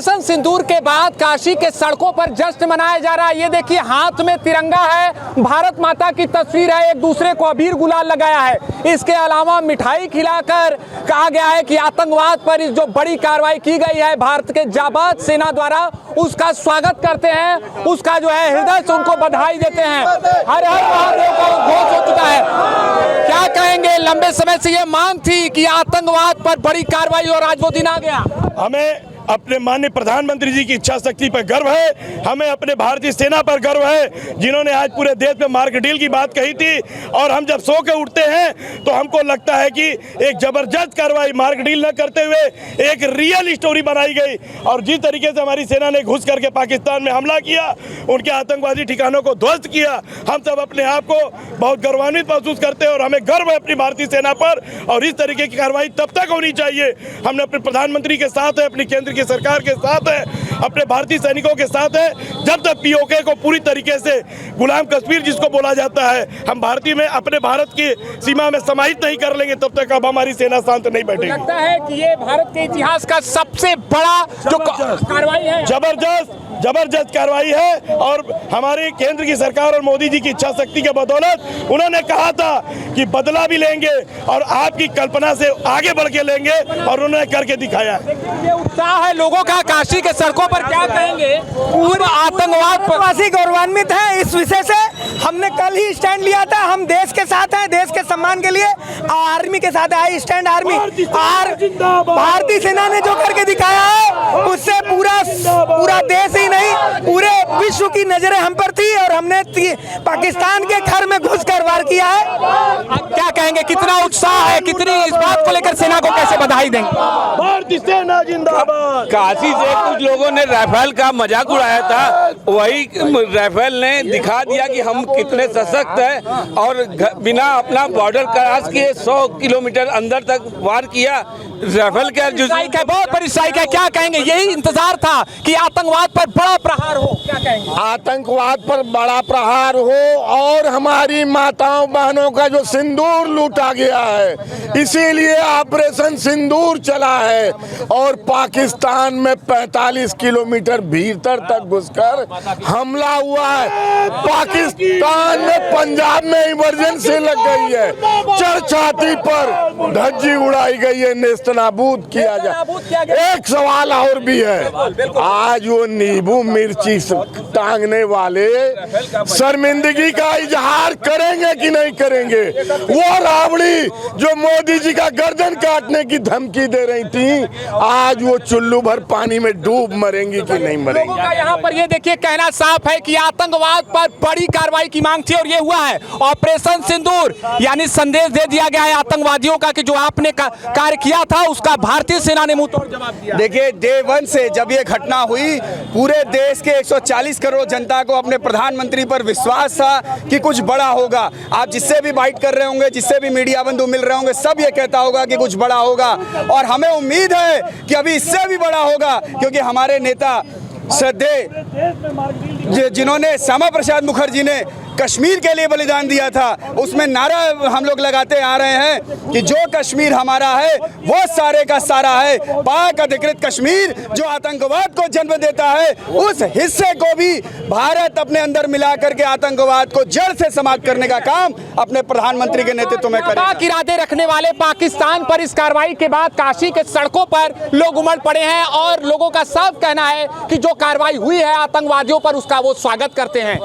Operation सिंदूर के बाद काशी के सड़कों पर जश्न मनाया जा रहा है। ये देखिए, हाथ में तिरंगा है, भारत माता की तस्वीर है, एक दूसरे को अबीर गुलाल लगाया है। इसके अलावा मिठाई खिलाकर कहा गया है कि आतंकवाद पर इस जो बड़ी कार्रवाई की गई है भारत के जाबाज सेना द्वारा, उसका स्वागत करते हैं, उसका जो है हृदय से उनको बधाई देते हैं। हर हर महादेव का उद्घोष हो चुका है। क्या कहेंगे, लंबे समय से ये मांग थी कि आतंकवाद पर बड़ी कार्रवाई और आज वो दिन आ गया। हमें अपने माननीय प्रधानमंत्री जी की इच्छा शक्ति पर गर्व है, हमें अपने भारतीय सेना पर गर्व है, जिन्होंने आज पूरे देश में मार्क डील की बात कही थी। और हम जब सो के उठते हैं तो हमको लगता है कि एक जबरदस्त कार्रवाई, मार्क डील न करते हुए एक रियल स्टोरी बनाई गई। और जिस तरीके से हमारी सेना ने घुस करके पाकिस्तान में हमला किया, उनके आतंकवादी ठिकानों को ध्वस्त किया, हम सब अपने आप को बहुत गौरवान्वित महसूस करते हैं और हमें गर्व है अपनी भारतीय सेना पर। और इस तरीके की कार्रवाई तब तक होनी चाहिए। हमने अपने प्रधानमंत्री के साथ है, अपनी केंद्र की सरकार के साथ है, अपने भारतीय सैनिकों के साथ है। जब तक पीओके को पूरी तरीके से गुलाम कश्मीर जिसको बोला जाता है, हम भारतीय में अपने भारत की सीमा में समाहित नहीं कर लेंगे, तब तक अब हमारी सेना शांत नहीं बैठेगी। लगता है कि ये भारत के इतिहास का सबसे बड़ा जो कार्रवाई है, जबरदस्त कार्रवाई है। और हमारी केंद्र की सरकार और मोदी जी की इच्छा शक्ति के बदौलत उन्होंने कहा था कि बदला भी लेंगे और आपकी कल्पना से आगे बढ़ के लेंगे, और उन्होंने करके दिखाया। ये उत्साह है लोगों का काशी के सड़कों पर, क्या कहेंगे? पूरा आतंकवाद पर वासी गौरवान्वित है इस विषय से। हमने कल ही स्टैंड लिया था, हम देश के साथ हैं, देश के सम्मान के लिए आर्मी के साथ है। स्टैंड आर्मी और भारतीय सेना ने जो करके दिखाया है, उससे पूरा देश ही नहीं, पूरे विश्व की नजरें हम पर थी और हमने पाकिस्तान के घर में घुसकर वार किया है। क्या कहेंगे, कितना उत्साह है, कितनी इस बात को लेकर सेना को कैसे बधाई देंगे? भारतीय सेना जिंदाबाद। काशी से कुछ लोगों ने राफेल का मजाक उड़ाया था, वही राफेल ने दिखा दिया कि हम कितने सशक्त हैं और बिना अपना बॉर्डर क्रॉस किए 100 किलोमीटर अंदर तक वार किया। राफेल का बहुत बड़ी स्ट्राइक है। क्या कहेंगे, यही इंतजार था कि आतंकवाद पर बड़ा प्रहार हो? क्या कहेंगे? आतंकवाद पर बड़ा प्रहार हो और हमारी माताओं बहनों का जो सिंदूर लूटा गया है, इसीलिए ऑपरेशन सिंदूर चला है। और पाकिस्तान में 45 किलोमीटर भीतर तक घुसकर हमला हुआ है। पाकिस्तान में पंजाब में इमरजेंसी लग गई है, चढ़ छाती पर धज्जी उड़ाई गई है, नेस्तनाबूद किया जाए। एक सवाल और भी है, आज वो नींबू मिर्ची टांगने वाले शर्मिंदगी का इजहार करेंगे कि नहीं करेंगे? वो रावड़ी जो मोदी जी का गर्दन काटने की धमकी दे रही थी, आज वो चुल्लू भर पानी में डूब मरेंगी कि नहीं मरेंगी? यहाँ पर ये देखिए, कहना साफ है कि आतंकवाद पर बड़ी कार्रवाई की मांग थी और ये हुआ है। ऑपरेशन सिंदूर यानी संदेश दे दिया गया है आतंकवादियों का कि जो आपने कार्य किया था उसका भारतीय सेना ने मुंह तोड़ जवाब दिया। देखिए, डे 1 से जब ये घटना हुई, पूरे देश के 140 करोड़ जनता को अपने प्रधानमंत्री पर विश्वास था कि कुछ बड़ा होगा। आप जिससे भी बाइट कर रहे होंगे, जिससे भी मीडिया बंधु मिल रहे होंगे, सब ये कहता होगा कि कुछ बड़ा होगा। और हमें उम्मीद है कि अभी इससे भी बड़ा होगा, क्योंकि हमारे नेता श्रद्धेय जिन्होंने श्यामा प्रसाद मुखर्जी ने कश्मीर के लिए बलिदान दिया था, उसमें नारा हम लोग लगाते आ रहे हैं कि जो कश्मीर हमारा है वो सारे का सारा है। पाक अधिकृत कश्मीर जो आतंकवाद को जन्म देता है, उस हिस्से को भी भारत अपने अंदर मिला करके आतंकवाद को जड़ से समाप्त करने का काम अपने प्रधानमंत्री के नेतृत्व में करेगा। इरादे रखने वाले पाकिस्तान पर इस कार्रवाई के बाद काशी के सड़कों पर लोग उमड़ पड़े हैं और लोगों का साफ कहना है कि जो कार्रवाई हुई है आतंकवादियों पर, उसका वो स्वागत करते हैं।